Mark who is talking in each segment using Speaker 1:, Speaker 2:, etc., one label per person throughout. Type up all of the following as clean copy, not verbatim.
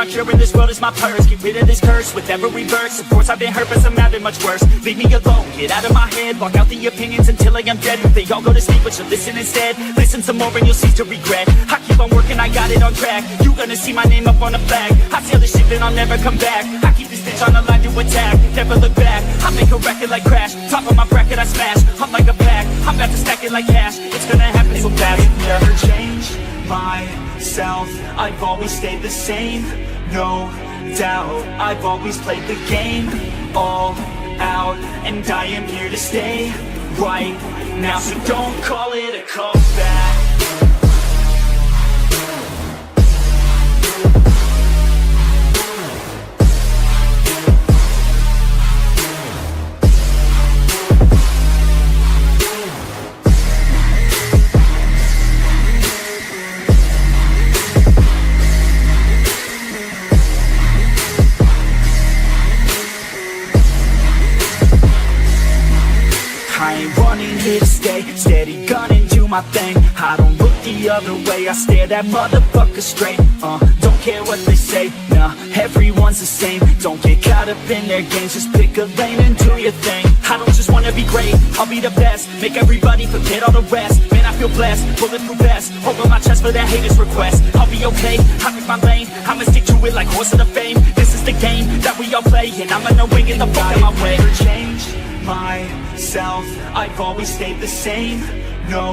Speaker 1: my cure in this world is my purse. Get rid of this curse with every verse. Of course I've been hurt, but some have been much worse. Leave me alone, get out of my head. Block out the opinions until I am dead. They all go to sleep, but you listen instead. Listen some more and you'll cease to regret. I keep on working, I got it on track. You gonna see my name up on a flag. I sail this ship and I'll never come back. I keep this bitch on the line to attack. Never look back, I make a record like Crash. Top of my bracket I smash, I'm like a pack. I'm about to stack it like cash. It's gonna happen so fast. Never change myself, I've always stayed the same. No doubt, I've always played the game all out, and I am here to stay right now. So don't call it a comeback. I ain't running, here to stay. Steady gunning, do my thing. I don't look the other way, I stare that motherfucker straight. Don't care what they say, nah, everyone's the same. Don't get caught up in their games, just pick a lane and do your thing. I don't just wanna be great, I'll be the best. Make everybody forget all the rest. Man, I feel blessed, bulletproof vest over my chest for that haters' request. I'll be okay, I pick my lane. I'ma stick to it like horse of the fame. This is the game that we all play, and I'ma know we get the fuck out my way. Change myself, I've always stayed the same. No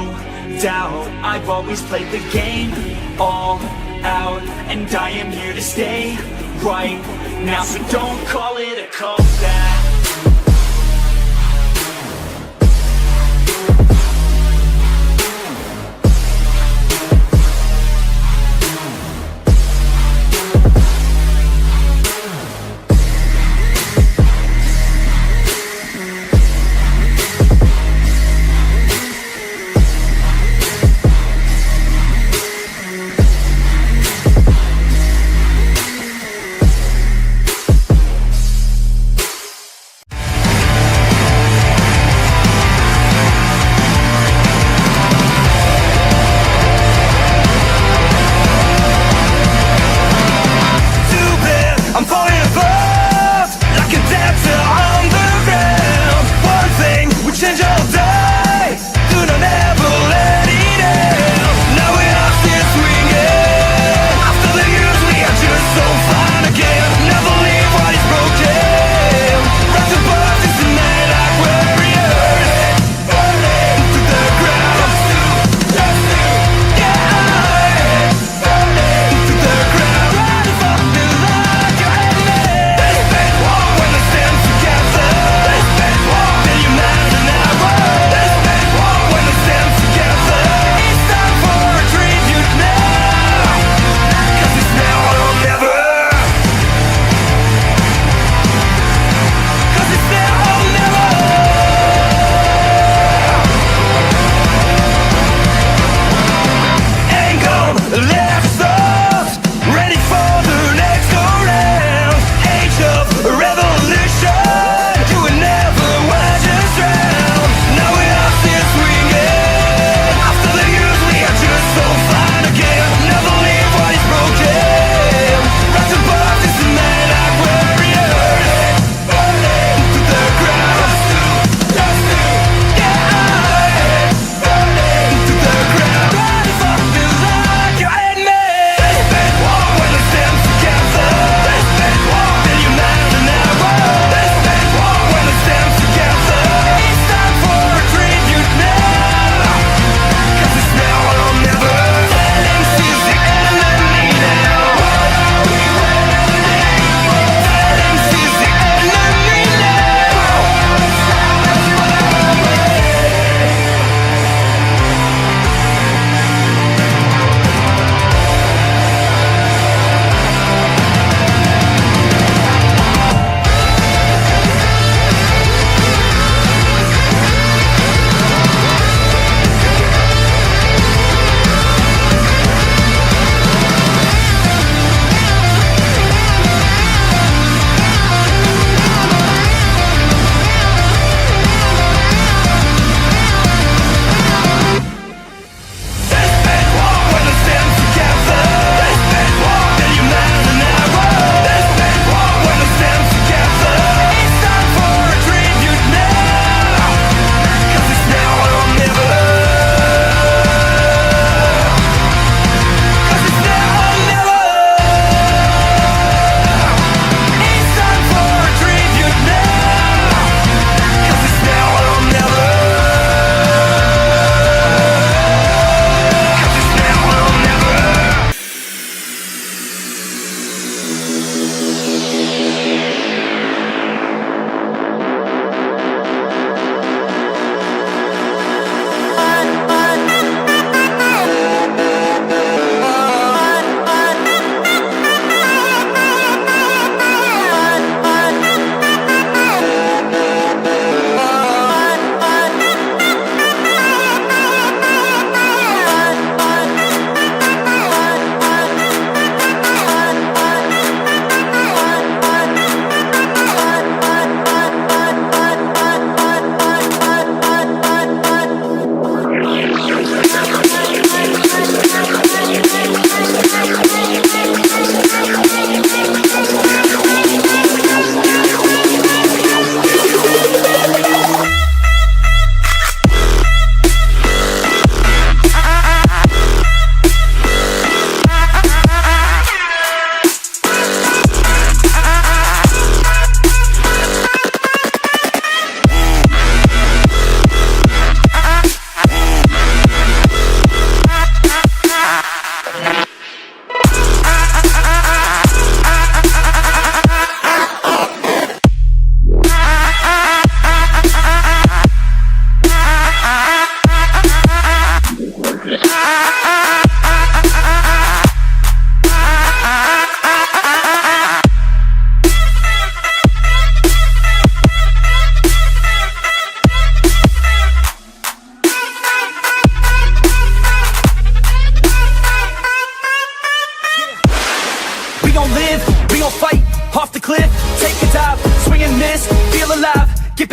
Speaker 1: doubt, I've always played the game all out, and I am here to stay right now. So don't call it a comeback.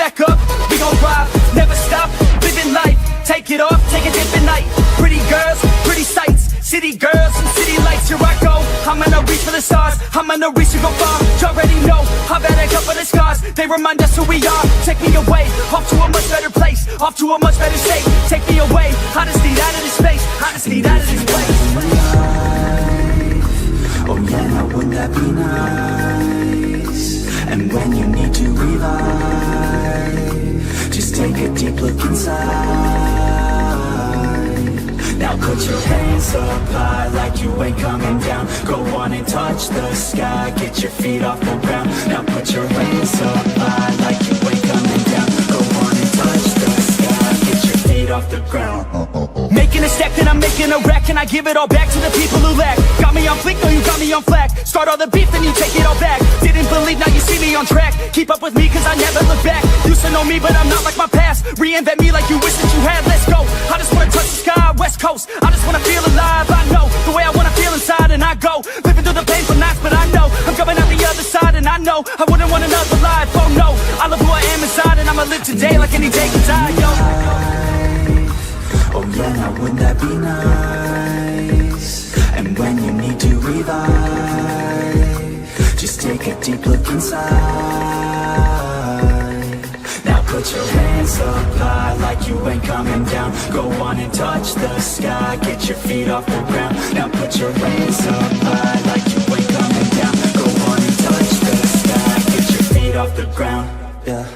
Speaker 1: back up, we gon' ride, never stop, living life. Take it off, take a different night. Pretty girls, pretty sights, city girls and city lights. Here I go, I'm gonna reach for the stars, I'm gonna reach to go far. You already know, I've had a couple of scars, they remind us who we are. Take me away, off to a much better place, off to a much better state. Take me away, I just need out of this space, I just need out of this place.
Speaker 2: Oh yeah, now wouldn't that be nice? And when you need to revive, just take a deep look inside. Now put your hands up high like you ain't coming down. Go on and touch the sky, get your feet off the ground. Now put your hands up high like you ain't coming down. Go on and touch the sky, get your feet off the ground.
Speaker 1: Making a step, then I'm making a wreck, and I give it all back to the people who lack. Got me on fleek, no you got me on flack. Start all the beef, then you take it all back. Didn't believe, now you see me on track. Keep up with me, cause I never look back. Used to know me, but I'm not like my past. Reinvent me like you wish that you had, let's go. I just wanna touch the sky, west coast. I just wanna feel alive, I know the way I wanna feel inside, and I go living through the painful nights, but I know I'm coming out the other side, and I know I wouldn't want another life. Oh no, I love who I am inside, and I'ma live today like any day can die, yo.
Speaker 2: Oh yeah, now wouldn't that be nice? And when you need to revive, just take a deep look inside. Now put your hands up high like you ain't coming down. Go on and touch the sky, get your feet off the ground. Now put your hands up high like you ain't coming down. Go on and touch the sky, get your feet off the ground. Yeah.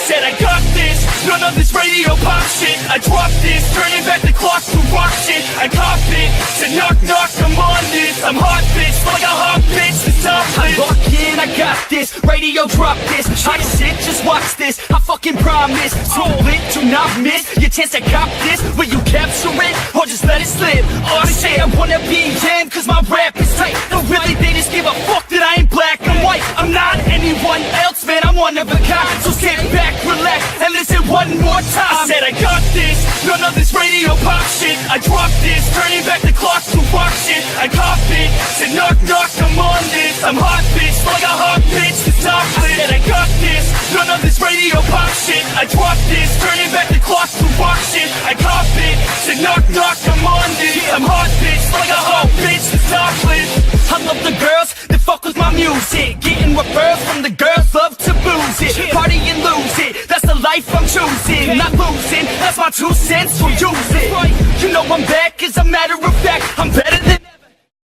Speaker 1: said I got this, none of this radio pop shit. I dropped this, turning back the clock to rock shit. I cop it, said knock knock, I'm on this. I'm hot bitch, like a hot bitch, the top I lock in, I got this, radio drop this. I sit, just watch this, I fucking promise. So lit, do not miss your chance to cop this. Will you capture it, or just let it slip? Or say I wanna be him, cause my rap is tight. No really, they just give a fuck that I ain't black and white. I'm not anyone else, man, I'm one of a kind. So sit back, relax, and listen one more time. I said I got this, none of this radio pop shit. I dropped this, turning back the clock to rock shit. I cop it, said knock knock, I'm on this. I'm hot bitch, like a hot bitch, the top lit. I said I got this, none of this radio pop shit. I dropped this, turning back the clock to rock shit. I cop it, said knock knock, I'm on this. I'm hot bitch, like a hot bitch, the top lit. I love the girls that fuck with my music, getting referrals from the girls, love to booze it, party and lose it. That's the life I'm choosing, not losing. That's my 2 cents, so use it. You know I'm back, as a matter of fact, I'm better than